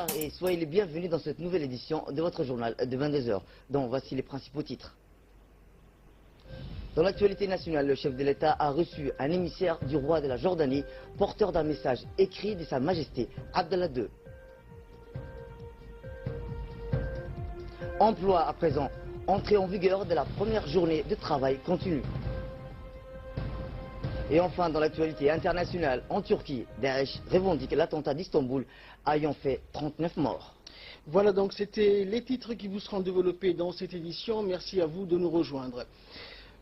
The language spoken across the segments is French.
Bonsoir et soyez les bienvenus dans cette nouvelle édition de votre journal de 22 h, dont voici les principaux titres. Dans l'actualité nationale, le chef de l'État a reçu un émissaire du roi de la Jordanie, porteur d'un message écrit de Sa Majesté Abdallah II. Emploi à présent, entrée en vigueur de la première journée de travail continu. Et enfin, dans l'actualité internationale, en Turquie, Daesh revendique l'attentat d'Istanbul ayant fait 39 morts. Voilà donc, c'était les titres qui vous seront développés dans cette édition. Merci à vous de nous rejoindre.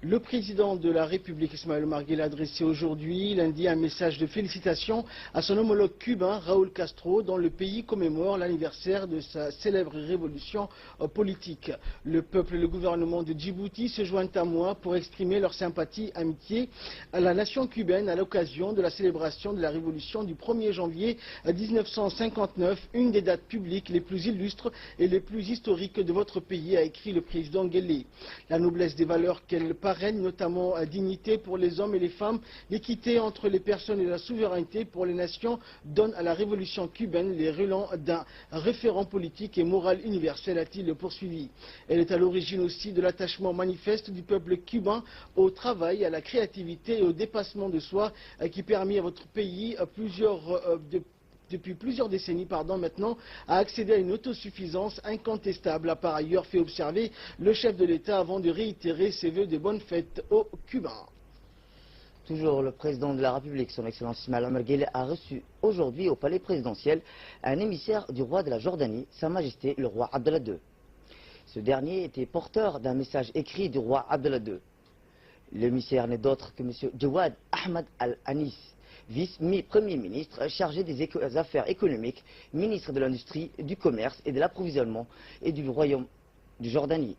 Le président de la République, Ismaël Omar Guelleh, a adressé aujourd'hui lundi un message de félicitations à son homologue cubain, Raúl Castro, dont le pays commémore l'anniversaire de sa célèbre révolution politique. Le peuple et le gouvernement de Djibouti se joignent à moi pour exprimer leur sympathie, amitié à la nation cubaine à l'occasion de la célébration de la révolution du 1er janvier 1959, une des dates publiques les plus illustres et les plus historiques de votre pays, a écrit le président Guelleh. La noblesse des valeurs qu'elle parraine, notamment à dignité pour les hommes et les femmes, l'équité entre les personnes et la souveraineté pour les nations, donne à la révolution cubaine les relents d'un référent politique et moral universel, a-t-il poursuivi. Elle est à l'origine aussi de l'attachement manifeste du peuple cubain au travail, à la créativité et au dépassement de soi qui permet à votre pays depuis plusieurs décennies maintenant, à accéder à une autosuffisance incontestable, a par ailleurs fait observer le chef de l'État avant de réitérer ses vœux de bonnes fêtes aux Cubains. Toujours le président de la République, son Excellence Ismaël Omar Guelleh, a reçu aujourd'hui au palais présidentiel un émissaire du roi de la Jordanie, Sa Majesté le roi Abdallah II. Ce dernier était porteur d'un message écrit du roi Abdallah II. L'émissaire n'est d'autre que M. Jawad Ahmad Al-Anis, vice-premier ministre chargé des affaires économiques, ministre de l'Industrie, du Commerce et de l'Approvisionnement et du Royaume de Jordanie.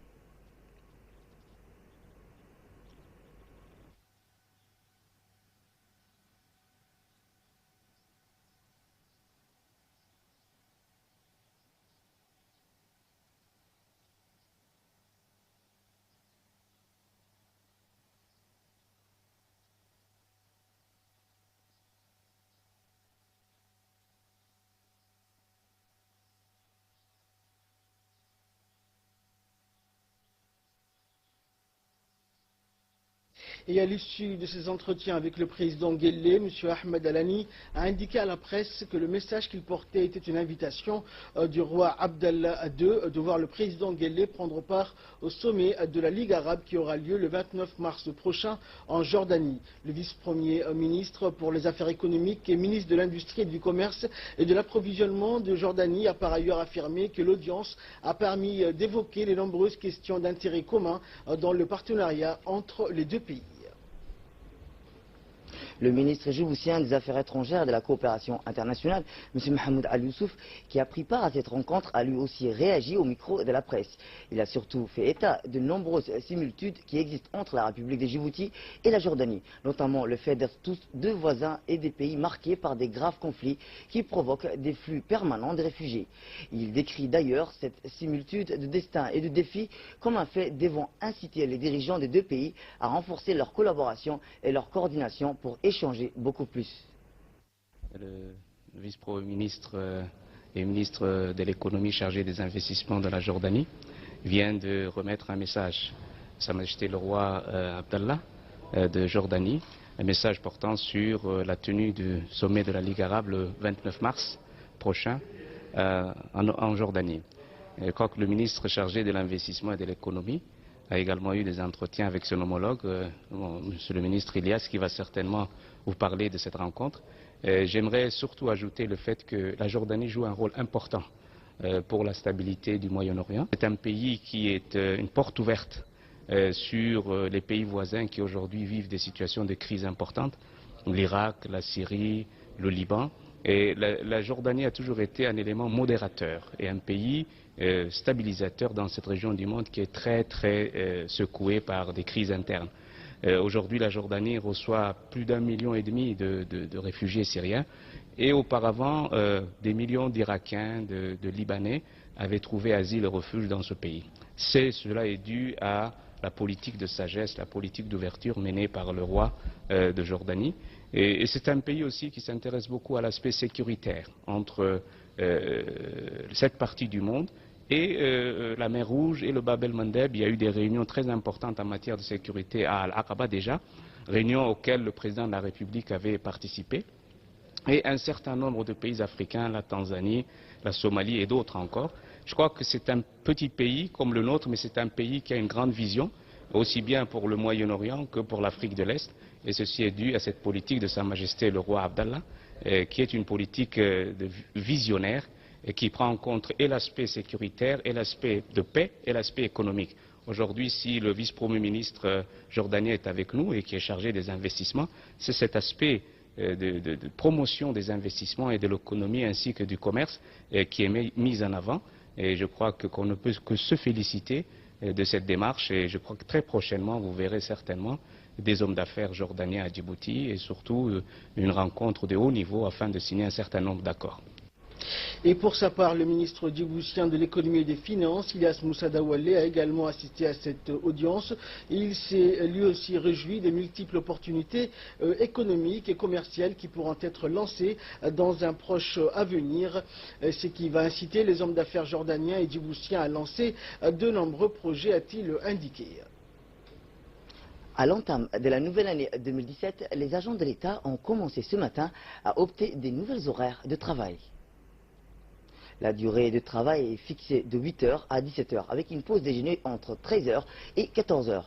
Et à l'issue de ces entretiens avec le président Guelleh, M. Ahmed Alani a indiqué à la presse que le message qu'il portait était une invitation du roi Abdallah II de voir le président Guelleh prendre part au sommet de la Ligue arabe qui aura lieu le 29 mars prochain en Jordanie. Le vice-premier ministre pour les affaires économiques et ministre de l'Industrie et du Commerce et de l'Approvisionnement de Jordanie a par ailleurs affirmé que l'audience a permis d'évoquer les nombreuses questions d'intérêt commun dans le partenariat entre les deux pays. Le ministre djiboutien des Affaires étrangères et de la coopération internationale, M. Mohamed Al-Youssouf, qui a pris part à cette rencontre, a lui aussi réagi au micro de la presse. Il a surtout fait état de nombreuses similitudes qui existent entre la République de Djibouti et la Jordanie, notamment le fait d'être tous deux voisins et des pays marqués par des graves conflits qui provoquent des flux permanents de réfugiés. Il décrit d'ailleurs cette similitude de destin et de défis comme un fait devant inciter les dirigeants des deux pays à renforcer leur collaboration et leur coordination pour échanger beaucoup plus. Le vice-premier ministre et ministre de l'économie chargé des investissements de la Jordanie vient de remettre un message à Sa Majesté le roi Abdallah de Jordanie, un message portant sur la tenue du sommet de la Ligue arabe le 29 mars prochain en Jordanie. Je crois que le ministre chargé de l'investissement et de l'économie a également eu des entretiens avec son homologue, Monsieur le ministre Ilyas, qui va certainement vous parler de cette rencontre. J'aimerais surtout ajouter le fait que la Jordanie joue un rôle important pour la stabilité du Moyen-Orient. C'est un pays qui est une porte ouverte sur les pays voisins qui aujourd'hui vivent des situations de crise importantes, l'Irak, la Syrie, le Liban. Et la Jordanie a toujours été un élément modérateur et un pays stabilisateur dans cette région du monde qui est très secouée par des crises internes. Aujourd'hui, la Jordanie reçoit plus d'1,5 million de réfugiés syriens et auparavant, des millions d'Irakiens, de Libanais avaient trouvé asile et refuge dans ce pays. Cela est dû à la politique de sagesse, la politique d'ouverture menée par le roi de Jordanie. Et c'est un pays aussi qui s'intéresse beaucoup à l'aspect sécuritaire entre cette partie du monde. Et la mer Rouge et le Bab el-Mandeb, il y a eu des réunions très importantes en matière de sécurité à Al-Aqaba déjà, réunions auxquelles le président de la République avait participé. Et un certain nombre de pays africains, la Tanzanie, la Somalie et d'autres encore. Je crois que c'est un petit pays comme le nôtre, mais c'est un pays qui a une grande vision, aussi bien pour le Moyen-Orient que pour l'Afrique de l'Est. Et ceci est dû à cette politique de Sa Majesté le roi Abdallah, qui est une politique visionnaire et qui prend en compte et l'aspect sécuritaire, et l'aspect de paix, et l'aspect économique. Aujourd'hui, si le vice-premier ministre jordanien est avec nous et qui est chargé des investissements, c'est cet aspect de promotion des investissements et de l'économie ainsi que du commerce qui est mis en avant. Et je crois qu'on ne peut que se féliciter de cette démarche. Et je crois que très prochainement, vous verrez certainement des hommes d'affaires jordaniens à Djibouti et surtout une rencontre de haut niveau afin de signer un certain nombre d'accords. Et pour sa part, le ministre djiboutien de l'économie et des finances, Ilyas Moussa Daoualé, a également assisté à cette audience. Il s'est lui aussi réjoui des multiples opportunités économiques et commerciales qui pourront être lancées dans un proche avenir, ce qui va inciter les hommes d'affaires jordaniens et djiboutiens à lancer de nombreux projets, a-t-il indiqué. À l'entame de la nouvelle année 2017, les agents de l'État ont commencé ce matin à opter des nouvelles horaires de travail. La durée de travail est fixée de 8h à 17h, avec une pause déjeuner entre 13h et 14h.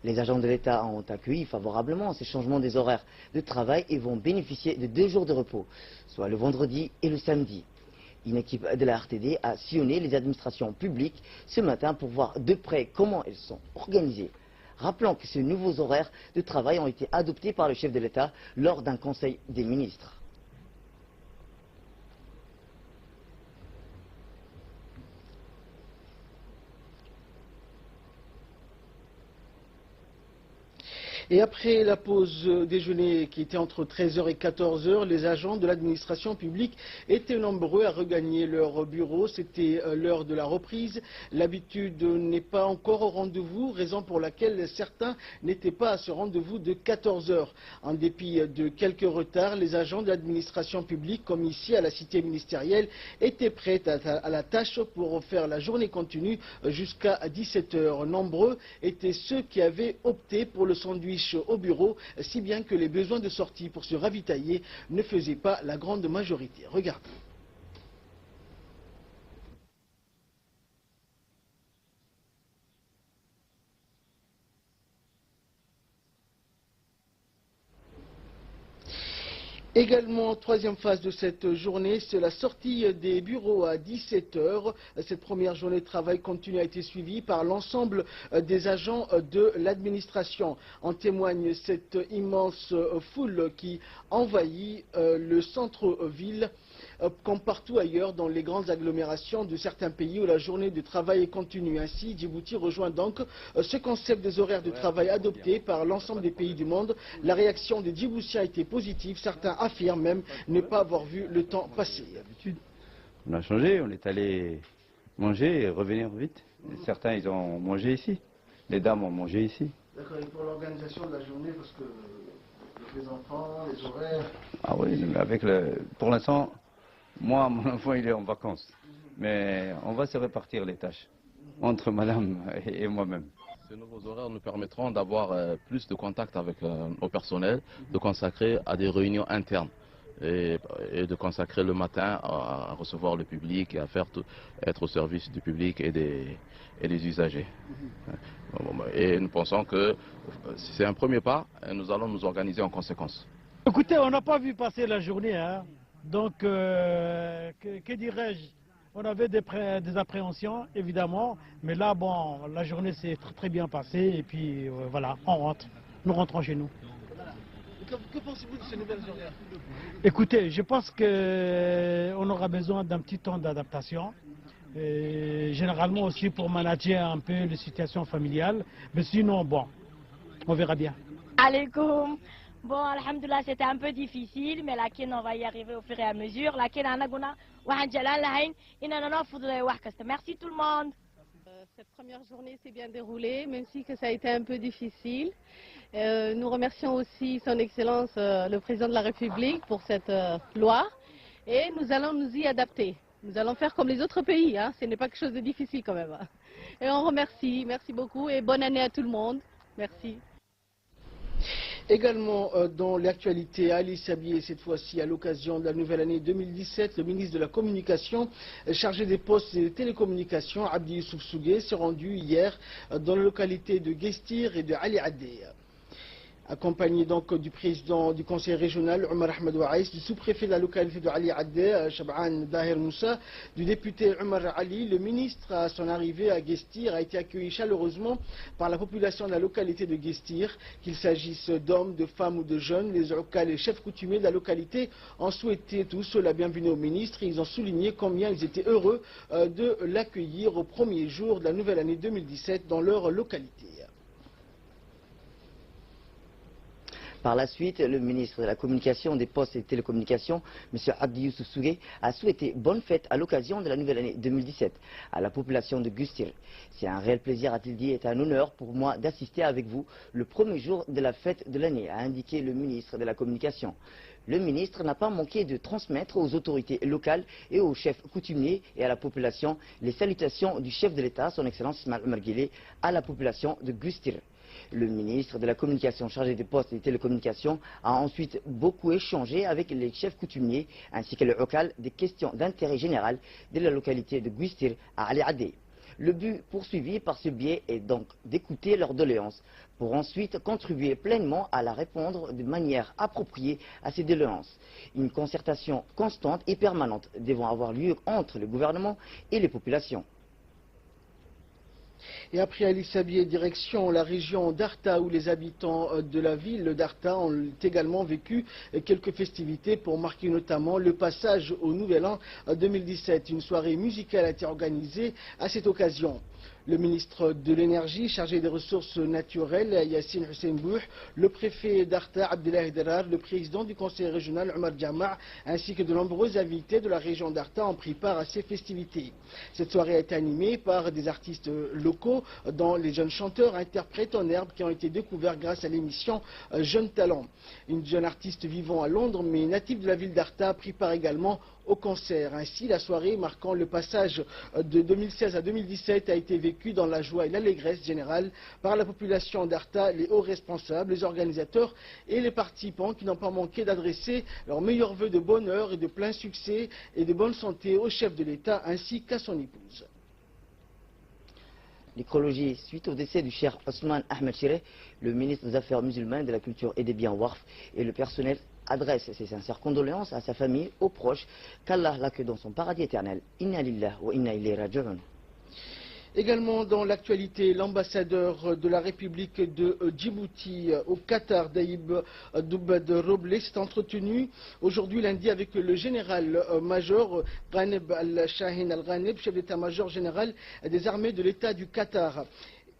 Les agents de l'État ont accueilli favorablement ces changements des horaires de travail et vont bénéficier de 2 jours de repos, soit le vendredi et le samedi. Une équipe de la RTD a sillonné les administrations publiques ce matin pour voir de près comment elles sont organisées. Rappelons que ces nouveaux horaires de travail ont été adoptés par le chef de l'État lors d'un conseil des ministres. Et après la pause déjeuner qui était entre 13h et 14h, les agents de l'administration publique étaient nombreux à regagner leur bureau. C'était l'heure de la reprise. L'habitude n'est pas encore au rendez-vous, raison pour laquelle certains n'étaient pas à ce rendez-vous de 14h. En dépit de quelques retards, les agents de l'administration publique, comme ici à la cité ministérielle, étaient prêts à la tâche pour faire la journée continue jusqu'à 17h. Nombreux étaient ceux qui avaient opté pour le sandwich au bureau, si bien que les besoins de sortie pour se ravitailler ne faisaient pas la grande majorité. Regardez. Également, troisième phase de cette journée, c'est la sortie des bureaux à 17h. Cette première journée de travail continue a été suivie par l'ensemble des agents de l'administration. En témoigne cette immense foule qui envahit le centre-ville, comme partout ailleurs dans les grandes agglomérations de certains pays où la journée de travail est continue. Ainsi, Djibouti rejoint donc ce concept des horaires de travail adopté par l'ensemble des pays du monde. La réaction des Djiboutiens a été positive. Certains affirment même ne pas avoir vu le temps passer. On a changé, on est allé manger et revenir vite. Certains, ils ont mangé ici. Les dames ont mangé ici. D'accord, et pour l'organisation de la journée, parce que les enfants, les horaires... Ah oui, mais avec pour l'instant... Moi, mon enfant, il est en vacances. Mais on va se répartir les tâches entre madame et moi-même. Ces nouveaux horaires nous permettront d'avoir plus de contact avec au personnel, de consacrer à des réunions internes et de consacrer le matin à recevoir le public et à être au service du public et des usagers. Et nous pensons que c'est un premier pas et nous allons nous organiser en conséquence. Écoutez, on n'a pas vu passer la journée, hein. Donc, que dirais-je? On avait des appréhensions, évidemment, mais là, bon, la journée s'est très bien passée, et puis voilà, on rentre. Nous rentrons chez nous. Que pensez-vous de ces nouvelles horaires? Écoutez, je pense qu'on aura besoin d'un petit temps d'adaptation, généralement aussi pour manager un peu les situations familiales, mais sinon, bon, on verra bien. Alaikum. Bon, alhamdoulilah, c'était un peu difficile, mais là, on va y arriver au fur et à mesure. Là, merci tout le monde. Cette première journée s'est bien déroulée, même si que ça a été un peu difficile. Nous remercions aussi son Excellence, le Président de la République, pour cette loi. et nous allons nous y adapter. Nous allons faire comme les autres pays, hein. Ce n'est pas quelque chose de difficile quand même. Et on remercie, merci beaucoup et bonne année à tout le monde. Merci. Également dans l'actualité, Ali Sabié, cette fois-ci à l'occasion de la nouvelle année 2017, le ministre de la Communication chargé des postes et des télécommunications, Abdi Youssouf Sougué, s'est rendu hier dans la localité de Guestir et de Ali Adé. Accompagné donc du président du conseil régional, Omar Ahmed Ouaïs, du sous-préfet de la localité de Ali Adé, Shab'an Dahir Moussa, du député Omar Ali, le ministre, à son arrivée à Guestir, a été accueilli chaleureusement par la population de la localité de Guestir, qu'il s'agisse d'hommes, de femmes ou de jeunes. Les locales et chefs coutumiers de la localité ont souhaité tous la bienvenue au ministre et ils ont souligné combien ils étaient heureux de l'accueillir au premier jour de la nouvelle année 2017 dans leur localité. Par la suite, le ministre de la Communication, des Postes et des Télécommunications, M. Abdi Youssouf Sougué, a souhaité bonne fête à l'occasion de la nouvelle année 2017 à la population de Guestir. C'est un réel plaisir, a-t-il dit, et un honneur pour moi d'assister avec vous le premier jour de la fête de l'année, a indiqué le ministre de la Communication. Le ministre n'a pas manqué de transmettre aux autorités locales et aux chefs coutumiers et à la population les salutations du chef de l'État, son Excellence Ismaël Omar Guelleh, à la population de Guestir. Le ministre de la Communication chargé des Postes et des Télécommunications a ensuite beaucoup échangé avec les chefs coutumiers ainsi que le local des questions d'intérêt général de la localité de Guestir à Ali Adé. Le but poursuivi par ce biais est donc d'écouter leurs doléances pour ensuite contribuer pleinement à la répondre de manière appropriée à ces doléances. Une concertation constante et permanente devant avoir lieu entre le gouvernement et les populations. Et après Ali Sabié, direction la région d'Arta, où les habitants de la ville d'Arta ont également vécu quelques festivités pour marquer notamment le passage au Nouvel An 2017. Une soirée musicale a été organisée à cette occasion. Le ministre de l'Énergie, chargé des ressources naturelles, Yassine Hussein Bouh, le préfet d'Arta, Abdellah Derar, le président du conseil régional, Omar Djama, ainsi que de nombreux invités de la région d'Arta ont pris part à ces festivités. Cette soirée a été animée par des artistes locaux, dont les jeunes chanteurs, interprètes en herbe qui ont été découverts grâce à l'émission Jeunes Talents. Une jeune artiste vivant à Londres, mais native de la ville d'Arta, a pris part également au concert. Ainsi, la soirée marquant le passage de 2016 à 2017 a été vécue dans la joie et l'allégresse générale par la population d'Arta, les hauts responsables, les organisateurs et les participants qui n'ont pas manqué d'adresser leurs meilleurs vœux de bonheur et de plein succès et de bonne santé au chef de l'État ainsi qu'à son épouse. L'écologie, suite au décès du cher Ousmane Ahmed Chiré, le ministre des Affaires musulmanes, de la Culture et des Biens Warf et le personnel adresse ses sincères condoléances à sa famille, aux proches, qu'Allah l'accueille dans son paradis éternel. Inna lillah wa inna ilayhi raji'un. Également dans l'actualité, l'ambassadeur de la République de Djibouti au Qatar, Daïb Doubad Roblé, s'est entretenu aujourd'hui lundi avec le général-major Ghaneb Al-Shahin Al-Ghaneb, chef d'état-major général des armées de l'État du Qatar.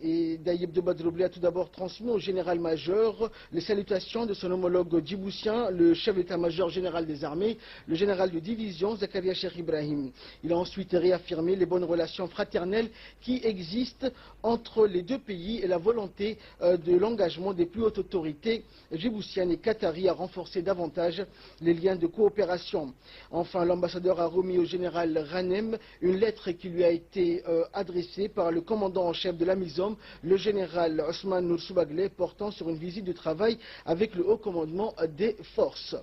Et Daïb Doubad Roblé a tout d'abord transmis au général-major les salutations de son homologue djiboutien, le chef d'état-major général des armées, le général de division Zakaria Cheikh Ibrahim. Il a ensuite réaffirmé les bonnes relations fraternelles qui existent entre les deux pays et la volonté de l'engagement des plus hautes autorités djiboutiennes et qataries à renforcer davantage les liens de coopération. Enfin, l'ambassadeur a remis au général Ghanem une lettre qui lui a été adressée par le commandant en chef de la MISOM, le général Ousmane Nour Soubaglé, portant sur une visite de travail avec le haut commandement des forces.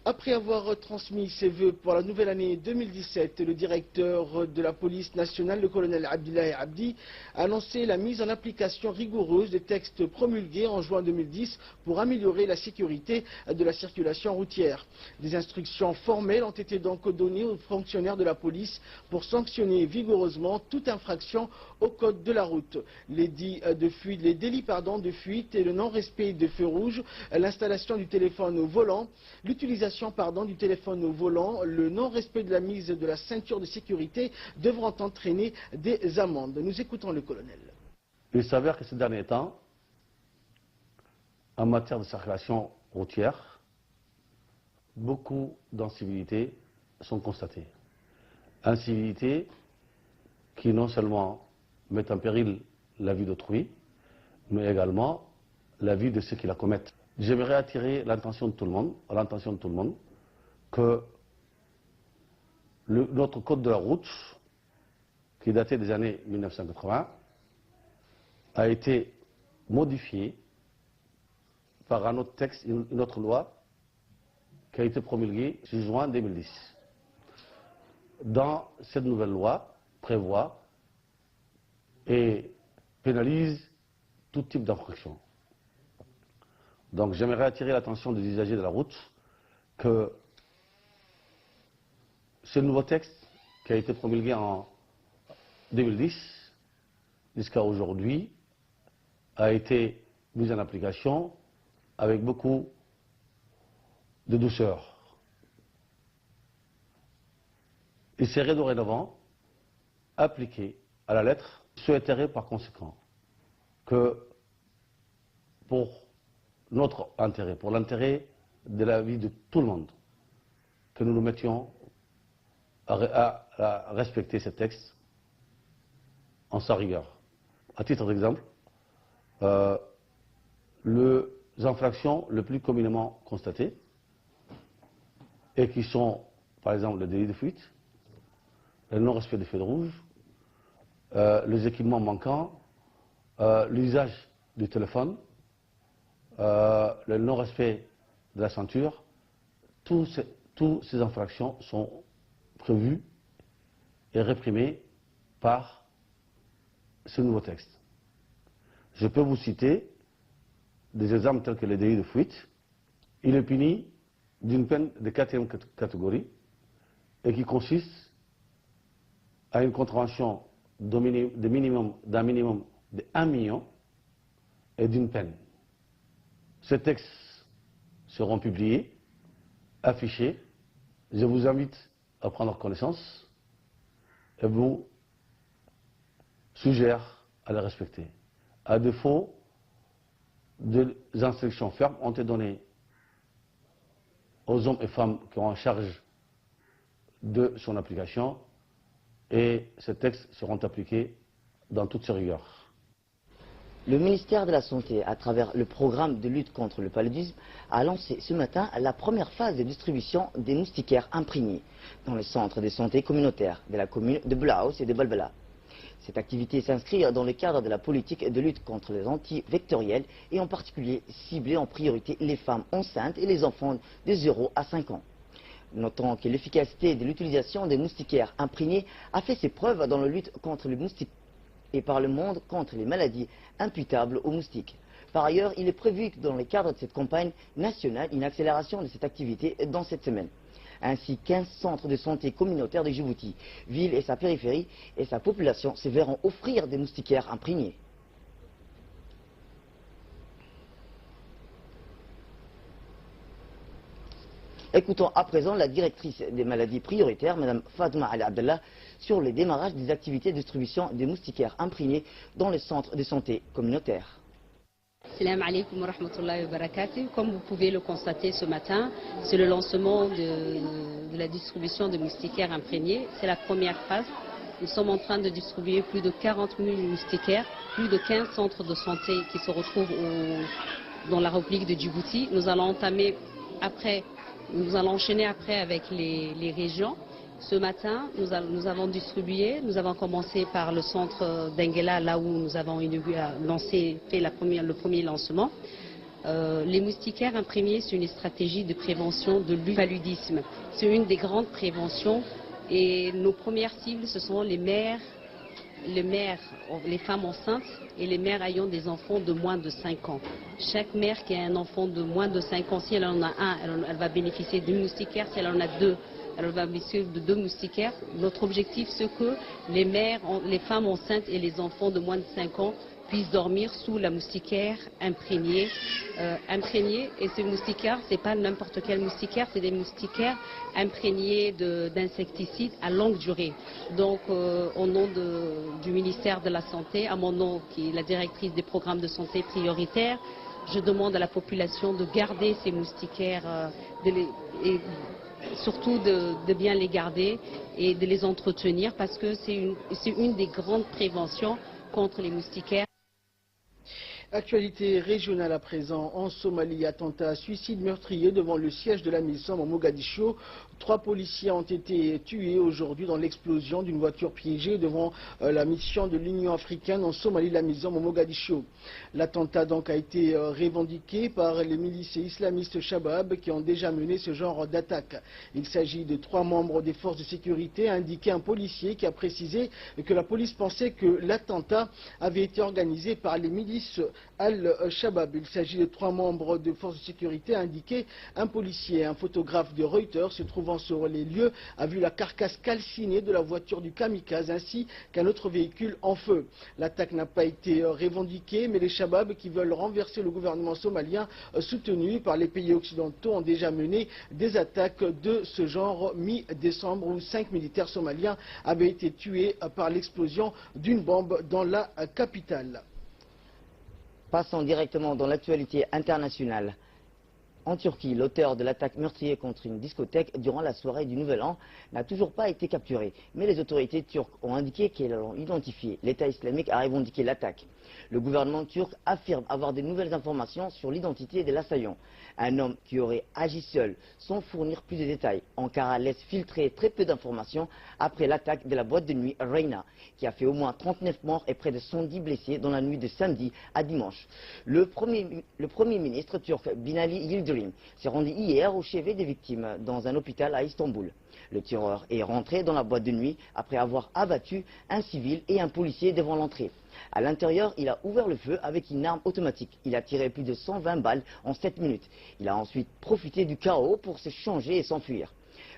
Après avoir transmis ses vœux pour la nouvelle année 2017, le directeur de la police nationale, le colonel Abdillahi Abdi, a annoncé la mise en application rigoureuse des textes promulgués en juin 2010 pour améliorer la sécurité de la circulation routière. Des instructions formelles ont été donc données aux fonctionnaires de la police pour sanctionner vigoureusement toute infraction au code de la route. Les délits de fuite et le non-respect des feux rouges, l'installation du téléphone au volant, l'utilisation du téléphone au volant, le non-respect de la mise de la ceinture de sécurité devront entraîner des amendes. Nous écoutons le colonel. Il s'avère que ces derniers temps, en matière de circulation routière, beaucoup d'incivilités sont constatées. Incivilités qui non seulement mettent en péril la vie d'autrui, mais également la vie de ceux qui la commettent. J'aimerais attirer l'attention de tout le monde, que notre code de la route, qui est daté des années 1980, a été modifié par un autre texte, une autre loi, qui a été promulguée le 6 juin 2010. Dans cette nouvelle loi, prévoit et pénalise tout type d'infraction. Donc j'aimerais attirer l'attention des usagers de la route que ce nouveau texte qui a été promulgué en 2010 jusqu'à aujourd'hui a été mis en application avec beaucoup de douceur. Il serait dorénavant appliqué à la lettre. Je souhaiterais par conséquent que pour notre intérêt, pour l'intérêt de la vie de tout le monde, que nous nous mettions à respecter ces textes en sa rigueur. À titre d'exemple, les infractions les plus communément constatées et qui sont, par exemple, le délit de fuite, le non-respect des feux de rouge, les équipements manquants, l'usage du téléphone, le non-respect de la ceinture, toutes ces infractions sont prévues et réprimées par ce nouveau texte. Je peux vous citer des exemples tels que le délit de fuite. Il est puni d'une peine de 4e catégorie et qui consiste à une contravention d'un minimum de 1 million et d'une peine. Ces textes seront publiés, affichés. Je vous invite à prendre connaissance et vous suggère à les respecter. À défaut, des instructions fermes ont été données aux hommes et femmes qui ont en charge de son application et ces textes seront appliqués dans toutes ses rigueurs. Le ministère de la Santé, à travers le programme de lutte contre le paludisme, a lancé ce matin la première phase de distribution des moustiquaires imprégnés dans les centres de santé communautaires de la commune de Blaos et de Balbala. Cette activité s'inscrit dans le cadre de la politique de lutte contre les antivectoriels et en particulier ciblée en priorité les femmes enceintes et les enfants de 0 à 5 ans. Notons que l'efficacité de l'utilisation des moustiquaires imprégnés a fait ses preuves dans la lutte contre les moustiques et par le monde contre les maladies imputables aux moustiques. Par ailleurs, il est prévu que dans le cadre de cette campagne nationale, une accélération de cette activité dans cette semaine. Ainsi, 15 centres de santé communautaires de Djibouti, ville et sa périphérie et sa population se verront offrir des moustiquaires imprégnés. Écoutons à présent la directrice des maladies prioritaires, Mme Fatma Ali Abdallah, sur le démarrage des activités de distribution des moustiquaires imprégnés dans les centres de santé communautaires. Salam alaikum wa rahmatullahi wa barakatuh. Comme vous pouvez le constater ce matin, c'est le lancement de la distribution de moustiquaires imprégnés. C'est la première phase. Nous sommes en train de distribuer plus de 40 000 moustiquaires, plus de 15 centres de santé qui se retrouvent dans la République de Djibouti. Nous allons enchaîner après avec les régions. Ce matin, nous avons distribué, nous avons commencé par le centre d'Enguela, là où nous avons fait le premier lancement. Les moustiquaires imprégnés, c'est une stratégie de prévention de paludisme. C'est une des grandes préventions et nos premières cibles, ce sont les mères, les femmes enceintes et les mères ayant des enfants de moins de 5 ans. Chaque mère qui a un enfant de moins de 5 ans, si elle en a un, elle va bénéficier d'une moustiquaire. Si elle en a deux, elle va bénéficier de 2 moustiquaires. Notre objectif, c'est que les femmes enceintes et les enfants de moins de 5 ans puissent dormir sous la moustiquaire imprégnée. Et ces moustiquaires, ce n'est pas n'importe quel moustiquaire, c'est des moustiquaires imprégnés d'insecticides à longue durée. Donc, au nom du ministère de la Santé, à mon nom, qui est la directrice des programmes de santé prioritaires, je demande à la population de garder ces moustiquaires, et surtout de bien les garder et de les entretenir parce que c'est une des grandes préventions contre les moustiquaires. Actualité régionale à présent. En Somalie, attentat suicide meurtrier devant le siège de la MISOM à Mogadiscio. 3 policiers ont été tués aujourd'hui dans l'explosion d'une voiture piégée devant la mission de l'Union africaine en Somalie, la MISOM à Mogadiscio. L'attentat donc a été revendiqué par les milices islamistes Shabab qui ont déjà mené ce genre d'attaque. Il s'agit de 3 membres des forces de sécurité, a indiqué un policier qui a précisé que la police pensait que l'attentat avait été organisé par les milices Al-Shabaab. Il s'agit de 3 membres de forces de sécurité, a indiqué un policier. Un photographe de Reuters se trouvant sur les lieux a vu la carcasse calcinée de la voiture du kamikaze ainsi qu'un autre véhicule en feu. L'attaque n'a pas été revendiquée, mais les Shabab qui veulent renverser le gouvernement somalien soutenu par les pays occidentaux ont déjà mené des attaques de ce genre mi-décembre où 5 militaires somaliens avaient été tués par l'explosion d'une bombe dans la capitale. Passons directement dans l'actualité internationale. En Turquie, l'auteur de l'attaque meurtrière contre une discothèque durant la soirée du Nouvel An n'a toujours pas été capturé. Mais les autorités turques ont indiqué qu'elles l'ont identifié. L'État islamique a revendiqué l'attaque. Le gouvernement turc affirme avoir de nouvelles informations sur l'identité de l'assaillant. Un homme qui aurait agi seul, sans fournir plus de détails. Ankara laisse filtrer très peu d'informations après l'attaque de la boîte de nuit Reyna, qui a fait au moins 39 morts et près de 110 blessés dans la nuit de samedi à dimanche. Le premier ministre turc Binali Yildirim s'est rendu hier au chevet des victimes dans un hôpital à Istanbul. Le tireur est rentré dans la boîte de nuit après avoir abattu un civil et un policier devant l'entrée. À l'intérieur, il a ouvert le feu avec une arme automatique. Il a tiré plus de 120 balles en 7 minutes. Il a ensuite profité du chaos pour se changer et s'enfuir.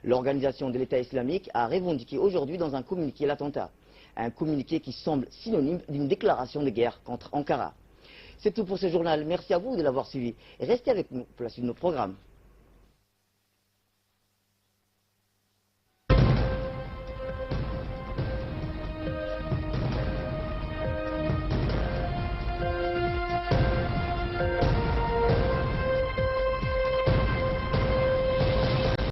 L'organisation de l'État islamique a revendiqué aujourd'hui dans un communiqué l'attentat. Un communiqué qui semble synonyme d'une déclaration de guerre contre Ankara. C'est tout pour ce journal. Merci à vous de l'avoir suivi. Et restez avec nous pour la suite de nos programmes.